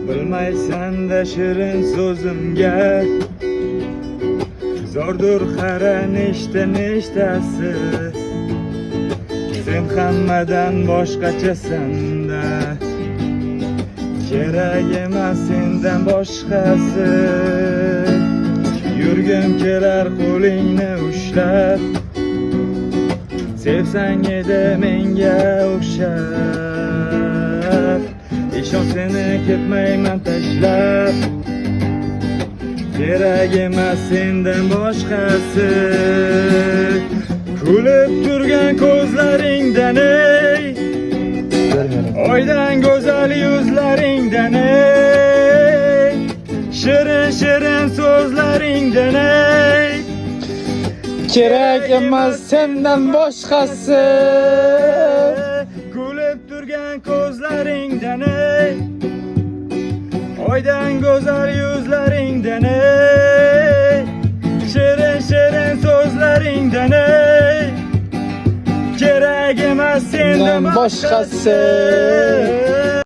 Bilmaysan da shirin so'zimga zordur qara nechtasi. Sen hammadan boshqachasan-da, kerak emas sendan boshqasi. Yurgim kelar qo'lingni ushlab, sevsang edi menga o'xshab. Ishon seni ketmayman tashlab, kerak emas sendan boshqasi. Kulib turgan ko'zlaringdan ey, oydan go'zal yuzlaringdan ey, shirin shirin so'zlaringdan ey, Kerak emas sendan boshqasi. Kulib turgan ko'zlaringdan ey, oydan go'zal yuzlaringdan ey, shirin shirin so'zlaringdan ey, kerak emas sendan boshqasi.